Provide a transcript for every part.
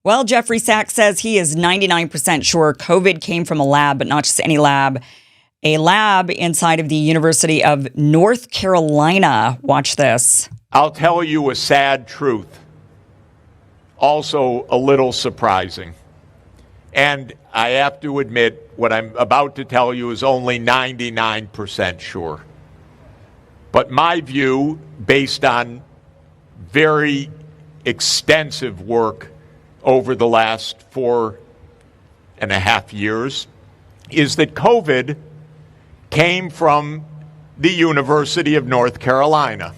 Well, Jeffrey Sachs says he is 99% sure COVID came from a lab, but not just any lab, a lab inside of the University of North Carolina. Watch this. I'll tell you a sad truth, also a little surprising. And I have to admit, what I'm about to tell you is only 99% sure. But my view, based on very extensive work over the last 4.5 years, is that COVID came from the University of North Carolina,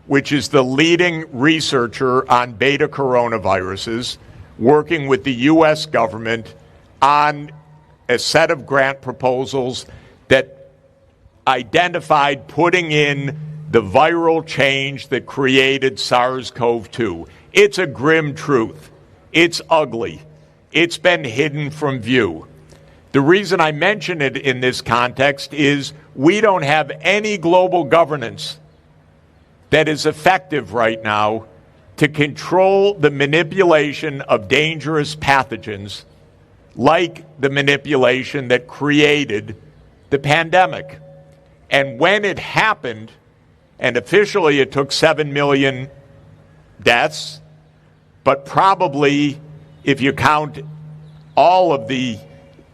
which is the leading researcher on beta coronaviruses, working with the U.S. government on a set of grant proposals that identified putting in the viral change that created SARS-CoV-2. It's a grim truth. It's ugly. It's been hidden from view. The reason I mention it in this context is we don't have any global governance that is effective right now to control the manipulation of dangerous pathogens like the manipulation that created the pandemic. And when it happened, and officially it took 7 million deaths, but probably if you count all of the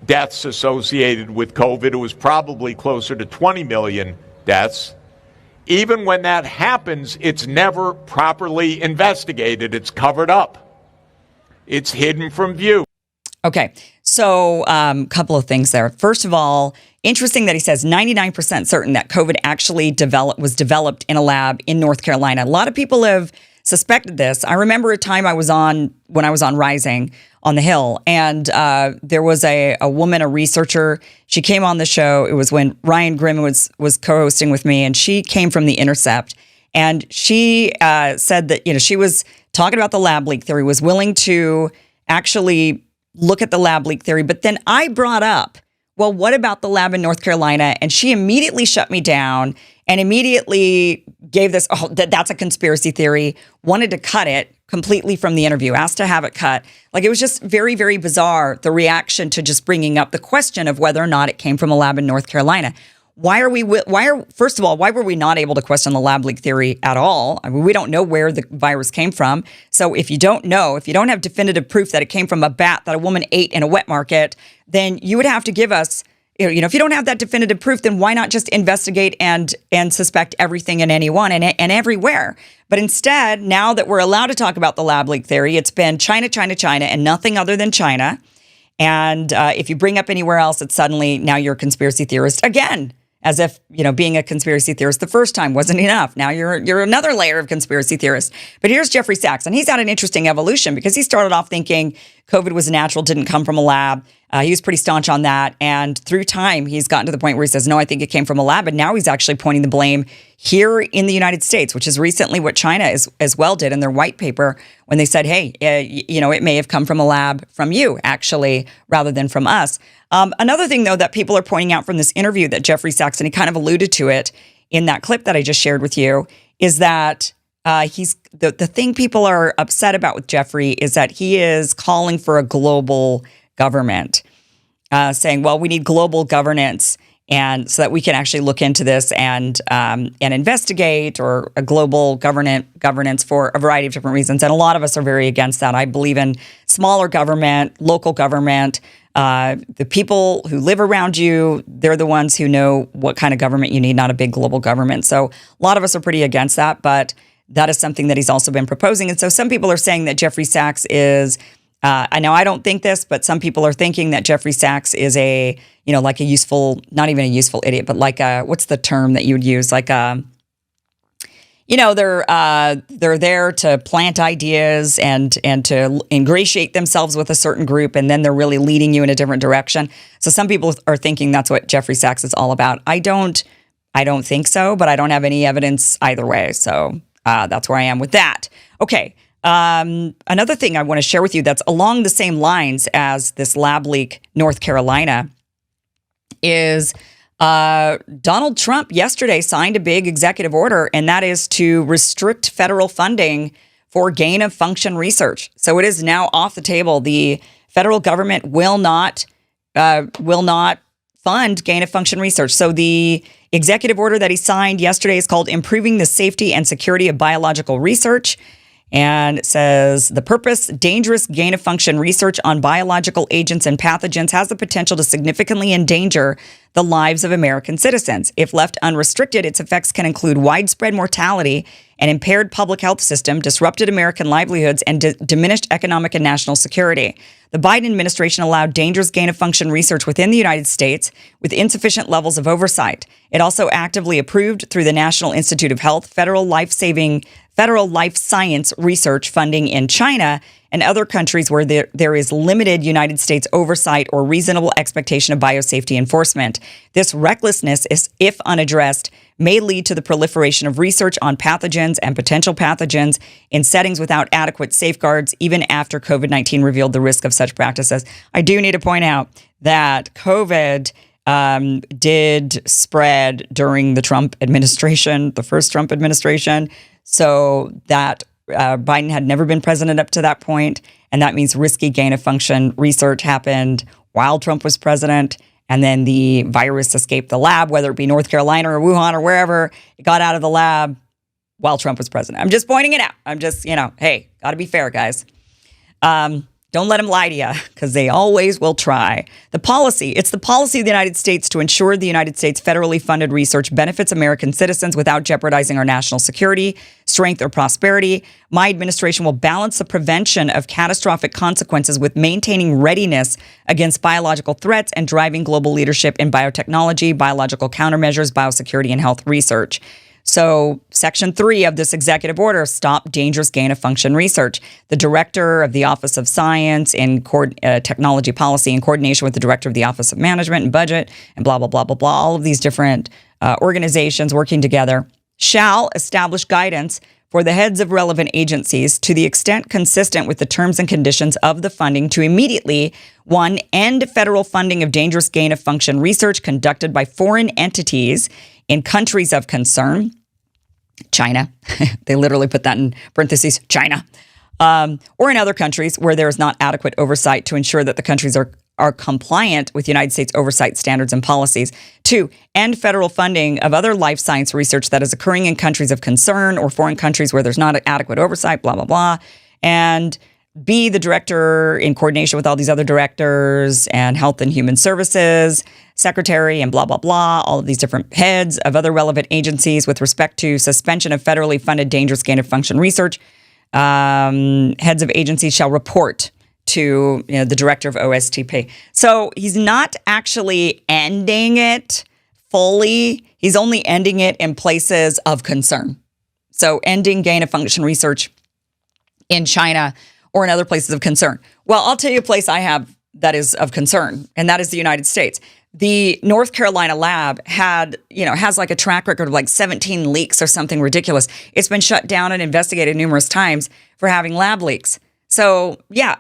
deaths associated with COVID, it was probably closer to 20 million deaths. Even when that happens, it's never properly investigated. It's covered up. It's hidden from view. Okay, so couple of things there. First of all, interesting that he says 99% certain that COVID actually was developed in a lab in North Carolina. A lot of people have suspected this. I remember a time when I was on Rising on the Hill, and there was a woman, a researcher. She came on the show. It was when Ryan Grimm was co-hosting with me, and she came from The Intercept, and she said that she was talking about the lab leak theory, was willing to actually look at the lab leak theory. But then I brought up, well, what about the lab in North Carolina? And she immediately shut me down and immediately gave this, that's a conspiracy theory, wanted to cut it completely from the interview, asked to have it cut. Like, it was just very, very bizarre, the reaction to just bringing up the question of whether or not it came from a lab in North Carolina. First of all, why were we not able to question the lab leak theory at all? I mean, we don't know where the virus came from. So if you don't have definitive proof that it came from a bat that a woman ate in a wet market, then you would have to give us, if you don't have that definitive proof, then why not just investigate and suspect everything and anyone and everywhere? But instead, now that we're allowed to talk about the lab leak theory, it's been China, China, China, and nothing other than China. And if you bring up anywhere else, it's suddenly now you're a conspiracy theorist again. As if, being a conspiracy theorist the first time wasn't enough. Now you're another layer of conspiracy theorist. But here's Jeffrey Sachs, and he's had an interesting evolution because he started off thinking COVID was natural, didn't come from a lab. He was pretty staunch on that. And through time, he's gotten to the point where he says, no, I think it came from a lab. And now he's actually pointing the blame here in the United States, which is recently what China as well did in their white paper when they said, hey, it may have come from a lab from you, actually, rather than from us. Another thing, though, that people are pointing out from this interview that Jeffrey Sachs, and he kind of alluded to it in that clip that I just shared with you, is that the thing people are upset about with Jeffrey is that he is calling for a global government, saying, well, we need global governance, and so that we can actually look into this and investigate, or a global governance for a variety of different reasons. And a lot of us are very against that. I believe in smaller government, local government. The people who live around you, they're the ones who know what kind of government you need, not a big global government. So a lot of us are pretty against that, but that is something that he's also been proposing. And so some people are saying that Jeffrey Sachs is, I know I don't think this, but some people are thinking that Jeffrey Sachs is a, like a useful, not even a useful idiot, but like what's the term that you would use? Like they're there to plant ideas and to ingratiate themselves with a certain group, and then they're really leading you in a different direction. So some people are thinking that's what Jeffrey Sachs is all about. I don't think so, but I don't have any evidence either way. So that's where I am with that. Okay. Another thing I want to share with you that's along the same lines as this lab leak, North Carolina, is Donald Trump yesterday signed a big executive order, and that is to restrict federal funding for gain of function research. So it is now off the table. The federal government will not fund gain of function research. So the executive order that he signed yesterday is called Improving the Safety and Security of Biological Research. And it says the purpose: dangerous gain of function research on biological agents and pathogens has the potential to significantly endanger the lives of American citizens. If left unrestricted, its effects can include widespread mortality, an impaired public health system, disrupted American livelihoods, and diminished economic and national security. The Biden administration allowed dangerous gain of function research within the United States with insufficient levels of oversight. It also actively approved, through the National Institute of Health, federal life science research funding in China and other countries where there is limited United States oversight or reasonable expectation of biosafety enforcement. This recklessness, if unaddressed, may lead to the proliferation of research on pathogens and potential pathogens in settings without adequate safeguards, even after COVID-19 revealed the risk of such practices. I do need to point out that COVID did spread during the Trump administration, the first Trump administration, so that Biden had never been president up to that point, and that means risky gain of function research happened while Trump was president. And then the virus escaped the lab, whether it be North Carolina or Wuhan or wherever. It got out of the lab while Trump was president. I'm just pointing it out. I'm just, hey, got to be fair, guys. Don't let them lie to you, because they always will try. It's the policy of the United States to ensure the United States federally funded research benefits American citizens without jeopardizing our national security, strength, or prosperity. My administration will balance the prevention of catastrophic consequences with maintaining readiness against biological threats and driving global leadership in biotechnology, biological countermeasures, biosecurity, and health research. So Section 3 of this executive order: stop dangerous gain of function research. The director of the Office of Science and Technology Policy, in coordination with the director of the Office of Management and Budget, and blah, blah, blah, blah, blah, all of these different organizations working together, shall establish guidance for the heads of relevant agencies to the extent consistent with the terms and conditions of the funding to immediately, 1, end federal funding of dangerous gain of function research conducted by foreign entities in countries of concern. China, they literally put that in parentheses, China, or in other countries where there is not adequate oversight to ensure that the countries are compliant with United States oversight standards and policies. 2, end federal funding of other life science research that is occurring in countries of concern or foreign countries where there's not adequate oversight, blah, blah, blah. And B, the director, in coordination with all these other directors and Health and Human Services Secretary and blah, blah, blah, all of these different heads of other relevant agencies with respect to suspension of federally funded dangerous gain of function research, heads of agencies shall report to the director of OSTP. So he's not actually ending it fully. He's only ending it in places of concern. So ending gain of function research in China or in other places of concern. Well, I'll tell you a place I have that is of concern, and that is the United States. The North Carolina lab has like a track record of like 17 leaks or something ridiculous. It's been shut down and investigated numerous times for having lab leaks. So yeah,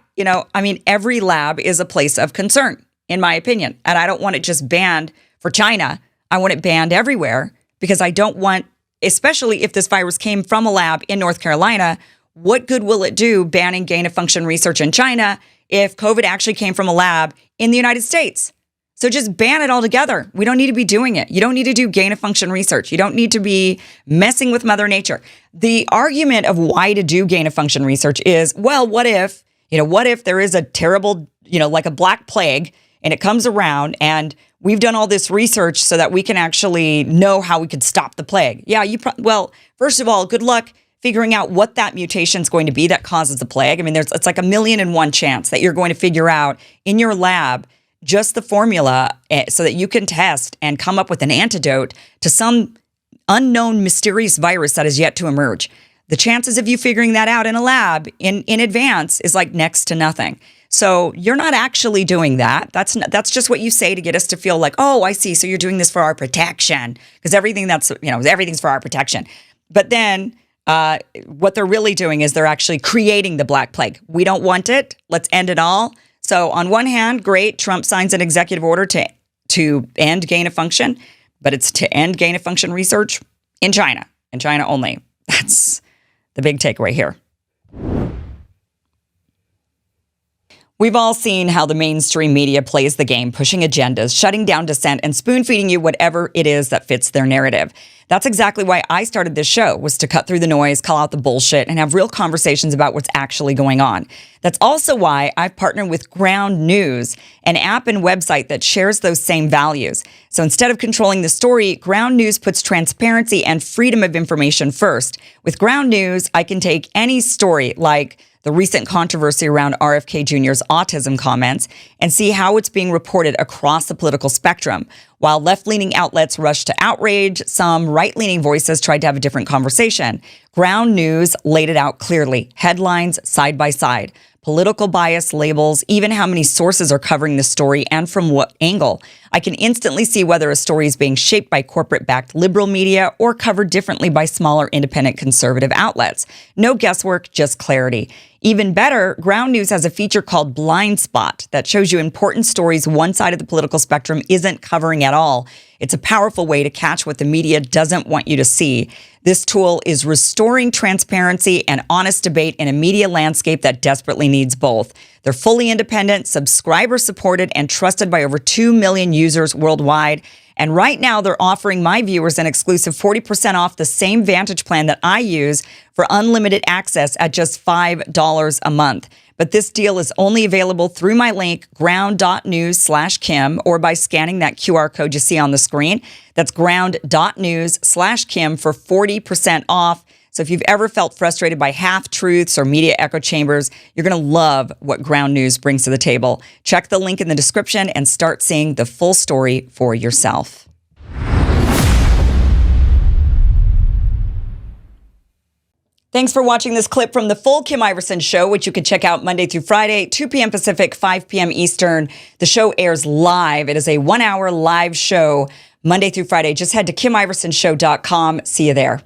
every lab is a place of concern, in my opinion. And I don't want it just banned for China. I want it banned everywhere, because I don't want, especially if this virus came from a lab in North Carolina, what good will it do banning gain of function research in China if COVID actually came from a lab in the United States? So just ban it altogether. We don't need to be doing it. You don't need to do gain of function research. You don't need to be messing with Mother Nature. The argument of why to do gain of function research is, well, what if there is a terrible, like a black plague, and it comes around and we've done all this research so that we can actually know how we could stop the plague. Yeah, well, first of all, good luck figuring out what that mutation is going to be that causes the plague. I mean, it's like 1,000,001 chance that you're going to figure out in your lab just the formula so that you can test and come up with an antidote to some unknown mysterious virus that is yet to emerge. The chances of you figuring that out in a lab in advance is like next to nothing. So you're not actually doing that. That's just what you say to get us to feel like, oh, I see. So you're doing this for our protection, because everything's for our protection. But then what they're really doing is they're actually creating the Black Plague. We don't want it. Let's end it all. So on one hand, great, Trump signs an executive order to end gain of function, but it's to end gain of function research in China only. That's the big takeaway here. We've all seen how the mainstream media plays the game, pushing agendas, shutting down dissent, and spoon-feeding you whatever it is that fits their narrative. That's exactly why I started this show, was to cut through the noise, call out the bullshit, and have real conversations about what's actually going on. That's also why I've partnered with Ground News, an app and website that shares those same values. So instead of controlling the story, Ground News puts transparency and freedom of information first. With Ground News, I can take any story like the recent controversy around RFK Jr.'s autism comments, and see how it's being reported across the political spectrum. While left-leaning outlets rushed to outrage, some right-leaning voices tried to have a different conversation. Ground News laid it out clearly, headlines side by side, political bias labels, even how many sources are covering the story and from what angle. I can instantly see whether a story is being shaped by corporate-backed liberal media or covered differently by smaller independent conservative outlets. No guesswork, just clarity. Even better, Ground News has a feature called Blind Spot that shows you important stories one side of the political spectrum isn't covering at all. It's a powerful way to catch what the media doesn't want you to see. This tool is restoring transparency and honest debate in a media landscape that desperately needs both. They're fully independent, subscriber-supported, and trusted by over 2 million users worldwide. And right now, they're offering my viewers an exclusive 40% off the same Vantage plan that I use for unlimited access at just $5 a month. But this deal is only available through my link, ground.news/Kim, or by scanning that QR code you see on the screen. That's ground.news/Kim for 40% off. So if you've ever felt frustrated by half-truths or media echo chambers, you're going to love what Ground News brings to the table. Check the link in the description and start seeing the full story for yourself. Thanks for watching this clip from The Full Kim Iversen Show, which you can check out Monday through Friday, 2 p.m. Pacific, 5 p.m. Eastern. The show airs live. It is a 1-hour live show Monday through Friday. Just head to KimIversonShow.com. See you there.